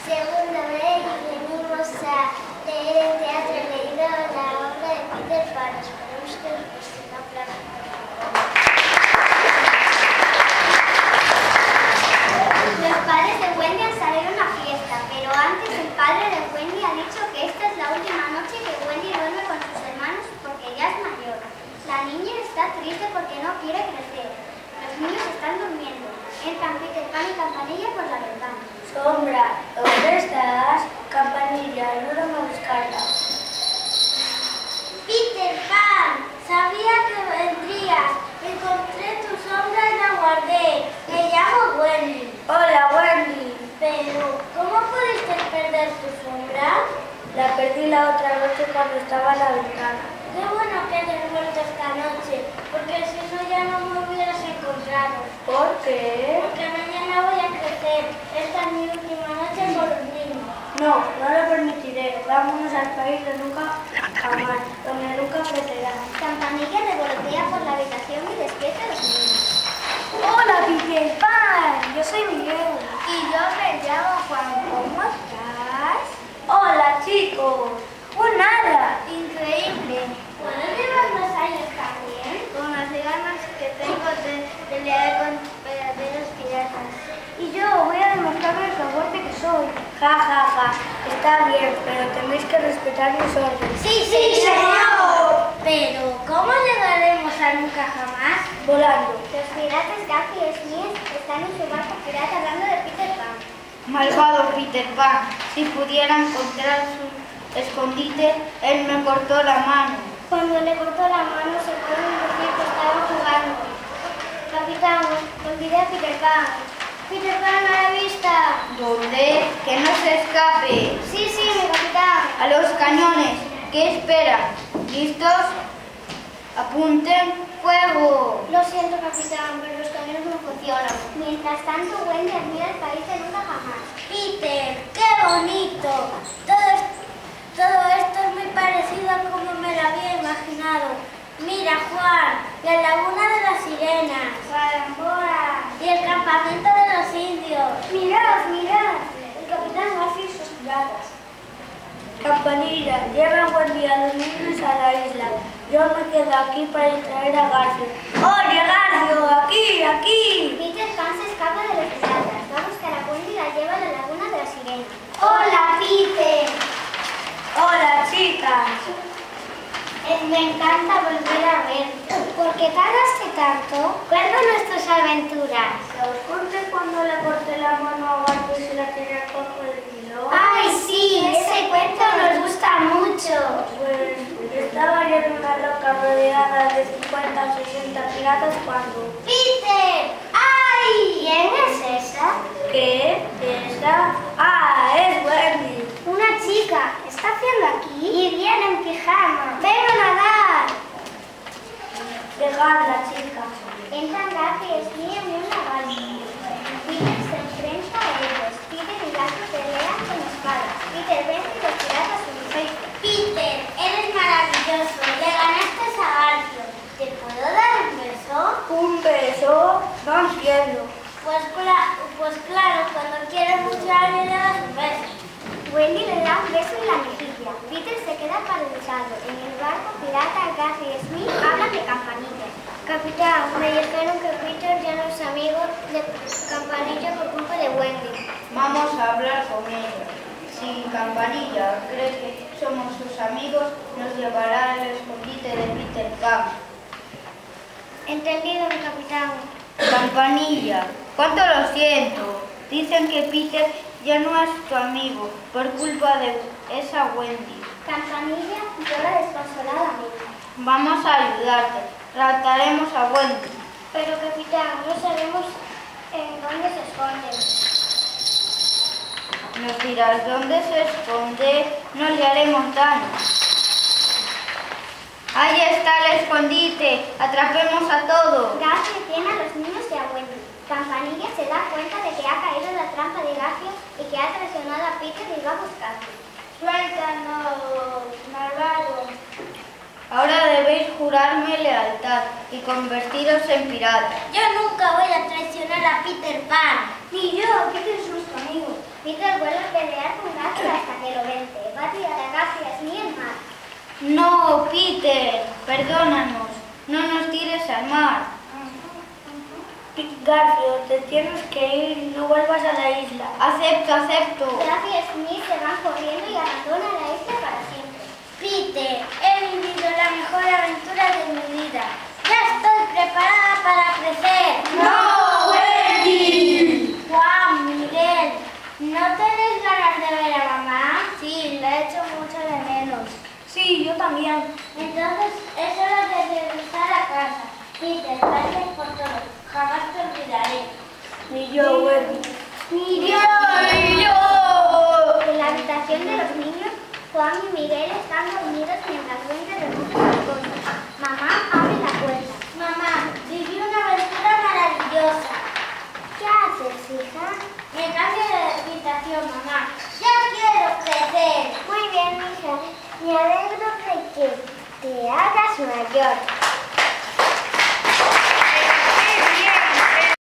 Segundo B y venimos a leer en teatro. He leído la obra de Peter Pan. Esperemos que os guste. Un aplauso. Los padres de Wendy han salido a una fiesta, pero antes el padre de Wendy ha dicho que esta es la última noche que Wendy duerme con sus hermanos porque ya es mayor. La niña está triste porque no quiere crecer. Los niños están durmiendo. Entran Peter Pan y Campanilla por la ventana. Sombra, ¿dónde estás? Campanilla, ayúdame a buscarla. Peter Pan, sabía que vendrías. Encontré tu sombra y la guardé. Me llamo Wendy. Hola, Wendy. Pero, ¿cómo pudiste perder tu sombra? La perdí la otra noche cuando estaba en la ventana. Qué bueno que hayas vuelto esta noche, porque si no ya no me hubieras encontrado. ¿Por qué? Porque mañana voy a crecer. Esta es mi última noche con los niños. No, no lo permitiré. Vámonos al país de nunca jamás, donde nunca crecerá. Campanilla revolotea por la habitación y despierta a los niños. Hola, Peter Pan. Yo soy Miguel. Y yo me llamo Juan. ¿Cómo estás? Hola, chicos. ¡Nada! Increíble. ¿Puedo llevar los años también? Con las ganas que tengo de leer con verdaderos piratas. Y yo voy a demostrarles lo fuerte que soy. Ja, ja, ja. Está bien, pero tenéis que respetar mis órdenes. ¡Sí, señor! Pero, ¿cómo llegaremos a nunca jamás? Volando. Los piratas Gaffy y Smith están en su barco pirata hablando de Peter Pan. Malvado Peter Pan, si pudiera encontrar su escondite, él me cortó la mano. Cuando le cortó la mano se pueden decir que estaban jugando. Capitán, olvidé a Peter Pan. Peter Pan a la vista. ¿Dónde? Que no se escape. Sí, mi capitán. A los cañones. ¿Qué esperan? ¿Listos? Apunten fuego. Lo siento, capitán, pero los cañones no funcionan. Mientras tanto, Wendy admira el país de nunca jamás. Peter, qué bonito. Todo esto es muy parecido a como me lo había imaginado. Mira, Juan, la laguna de las sirenas. Carambora. Y el campamento de los indios. Mirad. El capitán Gaffy y sus piratas. Campanilla, lleva buen día a los niños a la isla. Yo me quedo aquí para distraer a Garfio. ¡Oye, Garfio! ¡Aquí! Peter Pan se escapa de los piratas. Va a buscar a Wendy y la lleva a la laguna de las sirenas. ¡Hola, Peter! ¡Hola, chicas! Me encanta volver a verte. ¿Por qué tardaste tanto? Cuéntanos tus aventuras. ¿Os conté cuando le corté la mano a Garfio y se la tiré al cocodrilo? ¡Ay, sí! Ese cuento nos gusta mucho. Pues estaba yo en una roca rodeada de 50 o 60 piratas cuando... ¡Peter! ¡Ay! ¿Quién es esa? ¿Qué? ¿Esta? ¡Ah, es Wendy! Una chica. ¿Qué está haciendo aquí? Y viene en pijama. ¡Ven a nadar! Dejadla, chica. Entran Gaffy y Smith en una balsa. Peter se enfrenta a ellos. Peter y Gaffy pelean con espadas. Peter vence y los piratas huyen. Peter, eres maravilloso. Le ganaste a Garfio. ¿Te puedo dar un beso? ¿Un beso? No entiendo. Pues claro, cuando quieres mucho a alguien le das un beso. Wendy le da un beso en la mejilla. Peter se queda paralizado. En el barco pirata, Gaffy y Smith hablan de Campanilla. Capitán, me dijeron que Peter ya no es amigo de Campanilla por culpa de Wendy. Vamos a hablar con ella. Si Campanilla cree que somos sus amigos, nos llevará al escondite de Peter Pan. Entendido, mi capitán. Campanilla, cuánto lo siento. Dicen que Peter ya no es tu amigo por culpa de esa Wendy. Campanilla llora desconsoladamente. Vamos a ayudarte. Trataremos a Wendy. Pero, capitán, no sabemos en dónde se esconde. Nos dirás dónde se esconde, no le haremos daño. Ahí está el escondite. Atrapemos a todos. Gaffy tiene a los niños y a Wendy. Campanilla se da cuenta de que ha caído en la trampa de Gaffy y que ha traicionado a Peter y va a buscarlo. Suéltanos, malvado. Ahora debéis jurarme lealtad y convertiros en piratas. Yo nunca voy a traicionar a Peter Pan. Ni yo, Peter es nuestro amigo. Peter vuelve a pelear No, Peter, perdónanos. No nos tires al mar. Garfio, te tienes que ir, no vuelvas a la isla. Acepto. Garfio y Smith se van corriendo y abandonan la isla para siempre. Peter, he vivido la mejor aventura de mi vida. Ya estoy preparada para crecer. ¡No, Wendy! Juan, Miguel, ¿no tenéis ganas de ver a mamá? Sí, la he hecho mucho de menos. Sí, yo también. Entonces es hora de regresar a casa. Peter, gracias por todo. Jamás te olvidaré. Ni yo, Wendy. Ni yo. En la habitación de los niños, Juan y Miguel están dormidos mientras Wendy recoge las cosas. Mamá abre la puerta. Mamá, viví una aventura maravillosa. ¿Qué haces, hija? Me cambio de habitación, mamá. ¡Ya quiero crecer! Muy bien, hija. Me alegro de que te hagas mayor.